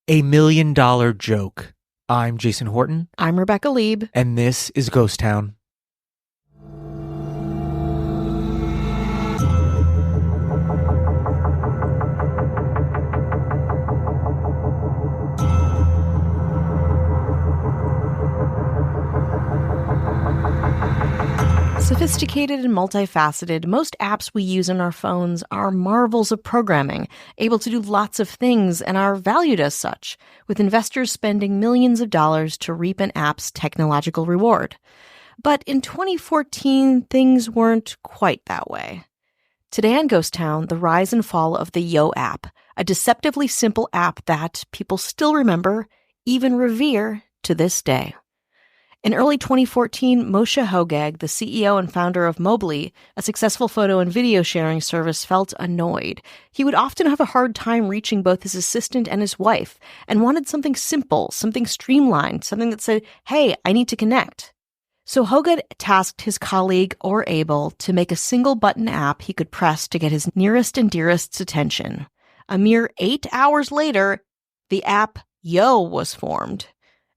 A Million Dollar Joke. I'm Jason Horton. I'm Rebecca Lieb. And this is Ghost Town. Sophisticated and multifaceted, most apps we use on our phones are marvels of programming, able to do lots of things and are valued as such, with investors spending millions of dollars to reap an app's technological reward. But in 2014, things weren't quite that way. Today on Ghost Town, the rise and fall of the Yo app, a deceptively simple app that people still remember, even revere to this day. In early 2014, Moshe Hogeg, the CEO and founder of Mobily, a successful photo and video sharing service, felt annoyed. He would often have a hard time reaching both his assistant and his wife, and wanted something simple, something streamlined, something that said, hey, I need to connect. So Hogeg tasked his colleague, Or Abel, to make a single-button app he could press to get his nearest and dearest's attention. A mere 8 hours later, the app Yo was formed.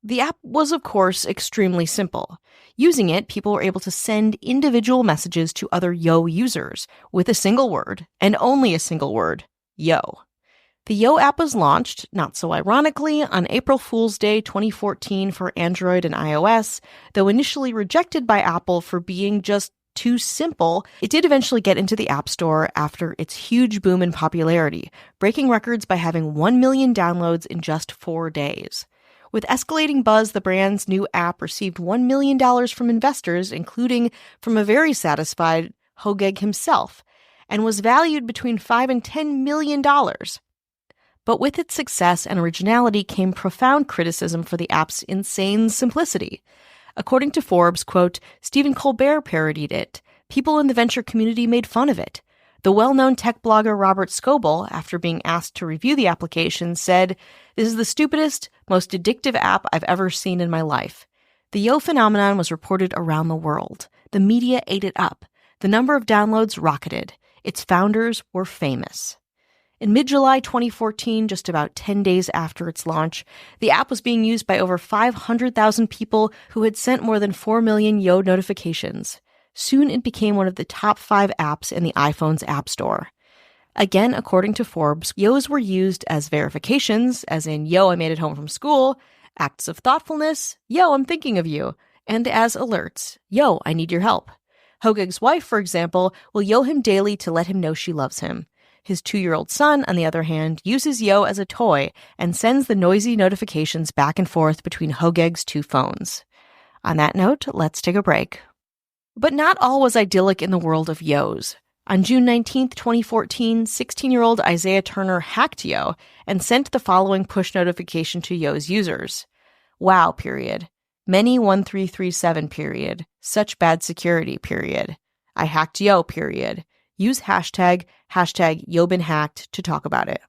The app was, of course, extremely simple. Using it, people were able to send individual messages to other Yo users with a single word, and only a single word, Yo. The Yo app was launched, not so ironically, on April Fool's Day 2014 for Android and iOS. Though initially rejected by Apple for being just too simple, it did eventually get into the App Store after its huge boom in popularity, breaking records by having 1 million downloads in just 4 days. With escalating buzz, the brand's new app received $1 million from investors, including from a very satisfied Hogeg himself, and was valued between $5 and $10 million. But with its success and originality came profound criticism for the app's insane simplicity. According to Forbes, quote, Stephen Colbert parodied it. People in the venture community made fun of it. The well-known tech blogger Robert Scoble, after being asked to review the application, said, "This is the stupidest, most addictive app I've ever seen in my life." The Yo phenomenon was reported around the world. The media ate it up. The number of downloads rocketed. Its founders were famous. In mid-July 2014, just about 10 days after its launch, the app was being used by over 500,000 people who had sent more than 4 million Yo notifications. Soon it became one of the top 5 apps in the iPhone's App Store. Again, according to Forbes, Yos were used as verifications, as in, Yo, I made it home from school, acts of thoughtfulness, Yo, I'm thinking of you, and as alerts, Yo, I need your help. Hogeg's wife, for example, will Yo him daily to let him know she loves him. His 2-year-old son, on the other hand, uses Yo as a toy and sends the noisy notifications back and forth between Hogeg's 2 phones. On that note, let's take a break. But not all was idyllic in the world of Yos. On June 19, 2014, 16-year-old Isaiah Turner hacked Yo and sent the following push notification to Yo's users. Wow, period. Many 1337, period. Such bad security, period. I hacked Yo, period. Use hashtag YoBeenHacked to talk about it.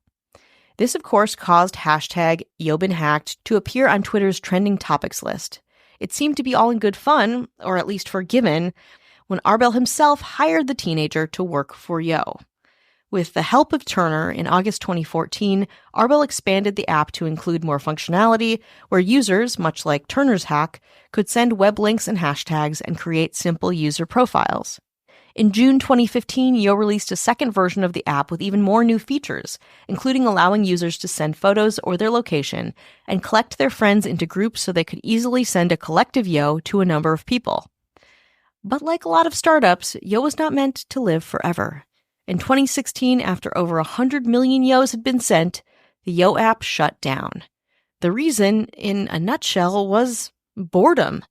This, of course, caused hashtag YoBeenHacked to appear on Twitter's trending topics list. It seemed to be all in good fun, or at least forgiven, when Arbel himself hired the teenager to work for Yo. With the help of Turner, in August 2014, Arbel expanded the app to include more functionality, where users, much like Turner's hack, could send web links and hashtags and create simple user profiles. In June 2015, Yo released a second version of the app with even more new features, including allowing users to send photos or their location and collect their friends into groups so they could easily send a collective Yo to a number of people. But like a lot of startups, Yo was not meant to live forever. In 2016, after over 100 million Yos had been sent, the Yo app shut down. The reason, in a nutshell, was boredom.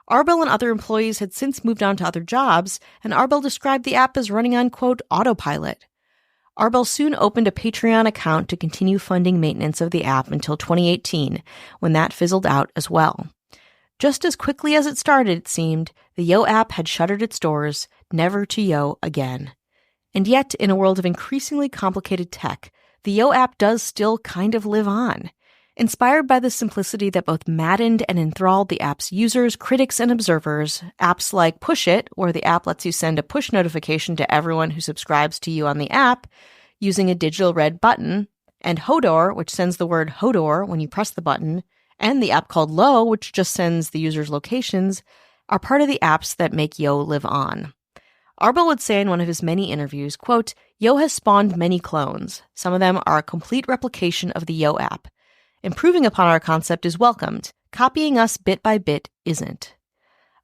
Arbel and other employees had since moved on to other jobs, and Arbel described the app as running on, quote, autopilot. Arbel soon opened a Patreon account to continue funding maintenance of the app until 2018, when that fizzled out as well. Just as quickly as it started, it seemed, the Yo app had shuttered its doors, never to Yo again. And yet, in a world of increasingly complicated tech, the Yo app does still kind of live on. Inspired by the simplicity that both maddened and enthralled the app's users, critics, and observers, apps like Push It, where the app lets you send a push notification to everyone who subscribes to you on the app using a digital red button, And Hodor, which sends the word Hodor when you press the button, and the app called Lo, which just sends the user's locations, are part of the apps that make Yo live on. Arbel would say in one of his many interviews, quote, Yo has spawned many clones. Some of them are a complete replication of the Yo app. Improving upon our concept is welcomed. Copying us bit by bit isn't.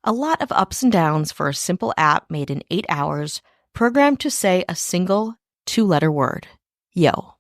A lot of ups and downs for a simple app made in 8 hours, programmed to say a single 2-letter word, Yo.